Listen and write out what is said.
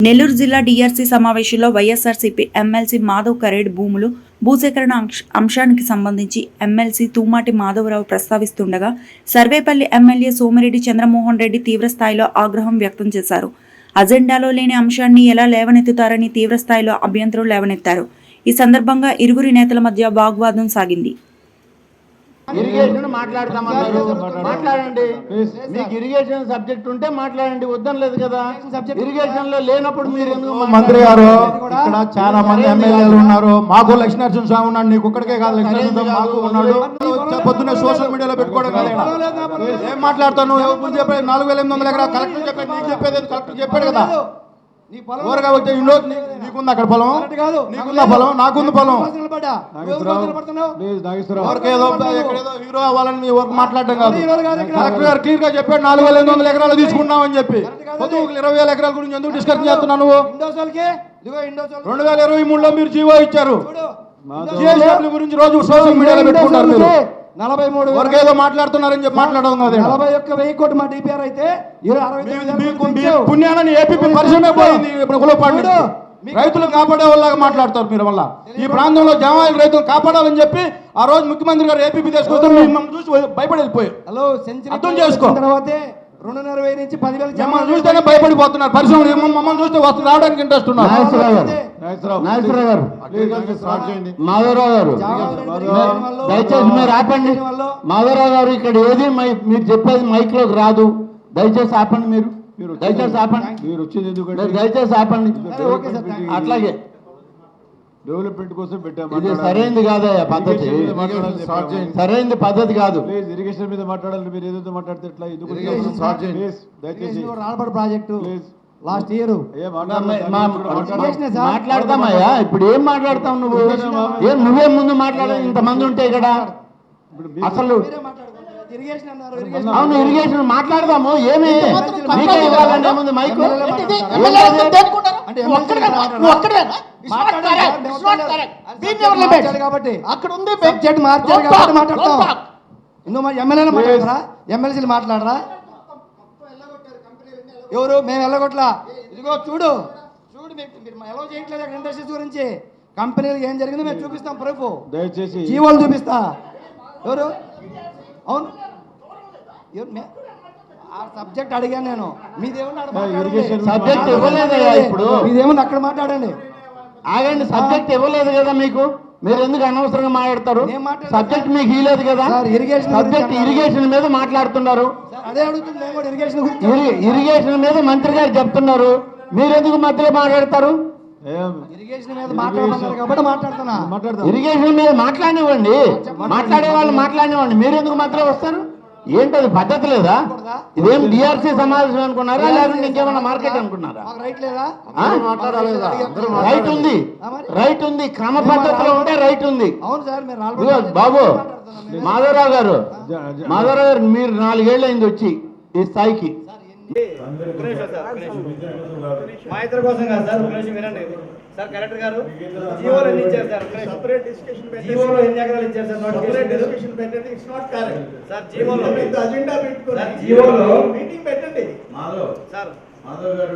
నెల్లూరు జిల్లా డీఆర్సీ సమావేశంలో వైఎస్ఆర్సీపీ ఎమ్మెల్సీ మాధవ్ కరేడ్ భూములు భూసేకరణ అంశానికి సంబంధించి ఎమ్మెల్సీ తూమాటి మాధవరావు ప్రస్తావిస్తుండగా సర్వేపల్లి ఎమ్మెల్యే సోమిరెడ్డి చంద్రమోహన్ రెడ్డి తీవ్రస్థాయిలో ఆగ్రహం వ్యక్తం చేశారు. అజెండాలో లేని అంశాన్ని ఎలా లేవనెత్తుతారని తీవ్రస్థాయిలో అభ్యంతరం లేవనెత్తారు. ఈ సందర్భంగా ఇరువురి నేతల మధ్య వాగ్వాదం సాగింది. ఇరిగేషన్ మాట్లాడతామన్నారు, మాట్లాడండి. మీకు ఇరిగేషన్ సబ్జెక్ట్ ఉంటే మాట్లాడండి, వద్దనలేదు కదా. ఇరిగేషన్ లో లేనప్పుడు మీరు ఎందుకు? మంత్రి గారు, ఇక్కడ చాలా మంది ఎమ్మెల్యేలు ఉన్నారు. మాకు లక్ష్మీనరసింహ స్వామి ఉన్నాడు, నీకు ఒక్కడికే కాదు, లక్ష్మీనరసింహ మాకు ఉన్నాడు. పొద్దున్న సోషల్ మీడియాలో పెట్టుకోవడం ఏం మాట్లాడతాను? 4800 ఎకరాలు కలెక్టర్ చెప్పాడు, నీకు చెప్పేది కలెక్టర్ చెప్పాడు కదా. ఊరగా వచ్చే నీకుంది అక్కడ పొలం, నీకుందా పొలం, నాకుంది పొలం. ఏదో హీరో అవ్వాలని మీ వర్క్ మాట్లాడడం కాదు. కలెక్టర్ గారు క్లియర్ గా చెప్పాడు 4800 ఎకరాలు తీసుకున్నామని చెప్పి. 20,000 ఎకరాల గురించి ఎందుకు డిస్కషన్ చేస్తున్నావు నువ్వు? 2023లో మీరు జీవో ఇచ్చారు. జిఎస్డబ్ల్యూ గురించి రోజు సోషల్ మీడియాలో పెట్టుకుంటారు. మీరు 43 వరకు ఏదో మాట్లాడుతున్నారని చెప్పి మాట్లాడడం కాదు. 41,000 కోట్లు మా డిపిఆర్ అయితే పుణ్యాన్ని ఏపీ పరిశ్రమ పోయింది. రైతులు కాపాడే వాళ్ళగా మాట్లాడతారు మీరు. వల్ల ఈ ప్రాంతంలో జామాయిల రైతులు కాపాడాలని చెప్పి ఆ రోజు ముఖ్యమంత్రి గారు ఏపీ తీసుకొస్తే మిమ్మల్ని చూసి భయపడి వెళ్ళిపోయారు. అర్థం చేసుకో. 220 నుంచి 10,000 చూస్తేనే భయపడిపోతున్నారు. పరిశ్రమ మమ్మల్ని చూస్తే వస్తుంది, రావడానికి ఇంట్రెస్ట్ ఉన్నారు. మాధవరావు గారు, దయచేసి మీరు ఆపండి. మాధవరావు గారు, ఇక్కడ ఏది మీరు చెప్పేది మైక్ లోకి రాదు. దయచేసి ఆపండి. మీరు దయచేసి ఆపండి. మీరు వచ్చేది ఎందుకంటే దయచేసి ఆపండి. అట్లాగే డెవలప్మెంట్ కోసం పెట్టాము. ఇది సరైనది కాదయ్యా పద్ధతి, సరైనది పద్ధతి కాదు. ఇరిగేషన్ మీద మాట్లాడాలి. మీరు ఏదైతే మాట్లాడితే ఎట్లా? దయచేసి రాల్పడ ప్రాజెక్టు లాస్ట్ ఇయర్ మాట్లాడతామయ్యా. ఇప్పుడు ఏం మాట్లాడతావు నువ్వు? నువ్వే ముందు మాట్లాడాలి. ఇంతమంది ఉంటే ఇక్కడ అసలు అవును ఇరిగేషన్ మాట్లాడదాము. ఏమి మీకే ఇవ్వాలంటే ముందు మైకు కాబట్టి అక్కడ ఉంది సబ్జెక్ట్ మార్చారు కాబట్టి మాట్లాడతాం. ఇందులో ఎమ్మెల్యేలు మాట్లాడరా, ఎమ్మెల్సీలు మాట్లాడరా? ఎవరు? మేము వెళ్ళగొట్లా. ఇదిగో చూడు మీరు ఎలా చేయట్లేదు అక్కడ ఇండస్ట్రీస్ గురించి. కంపెనీలు ఏం జరిగిందో మేము చూపిస్తాం. ప్రూఫ్ దయచేసి జీవోలు చూపిస్తా. ఎవరు? అవును ఆ సబ్జెక్ట్ అడిగాను నేను. సబ్జెక్ట్ ఇవ్వలేదు ఇప్పుడు. మీదేముంది అక్కడ మాట్లాడండి. ఆగండి, సబ్జెక్ట్ ఇవ్వలేదు కదా మీకు. మీరు ఎందుకు అనవసరంగా మాట్లాడతారు? సబ్జెక్ట్ మీకు ఇవ్వలేదు కదా. సబ్జెక్ట్ ఇరిగేషన్ మీద మాట్లాడుతున్నారు. అదే అడుగుతుంది. ఇరిగేషన్ మీద మంత్రి గారు చెప్తున్నారు, మీరు ఎందుకు మధ్యలో మాట్లాడతారు? ఇరిగేషన్ మీద మాట్లాడుతున్నారు కాబట్టి మాట్లాడుతున్నా. ఇరిగేషన్ మీద మాట్లాడివ్వండి, మాట్లాడే వాళ్ళు మాట్లాడివ్వండి. మీరు ఎందుకు మధ్యలో వస్తారు? ఏంటది పద్ధతి లేదా? ఇదేం డిఆర్సీ సమావేశం అనుకున్నారా, లేకుంటే ఇంకేమన్నా మార్కెట్ అనుకున్నారా? రైట్ ఉంది, రైట్ ఉంది. క్రమ పద్ధతిలో ఉంటే రైట్ ఉంది. బాబు మాధవరావు గారు, మీరు 4 ఏళ్ళు అయింది వచ్చి ఈ స్థాయికి. మా ఇద్దరి కోసం కాదు సార్, వినండి సార్. కలెక్టర్ గారు జీవోలు ఎన్ని ఇచ్చారు సార్? జీవోలో ఎన్ని ఎకరాలు ఇచ్చారు సార్? నోటిఫికేషన్ పెట్టండి. It's not correct sir. జీవోలో అజెండా పెట్టుకోండి. జీవోలో మీటింగ్ పెట్టండి. మాధవ్ సార్, మాధవ్ గారు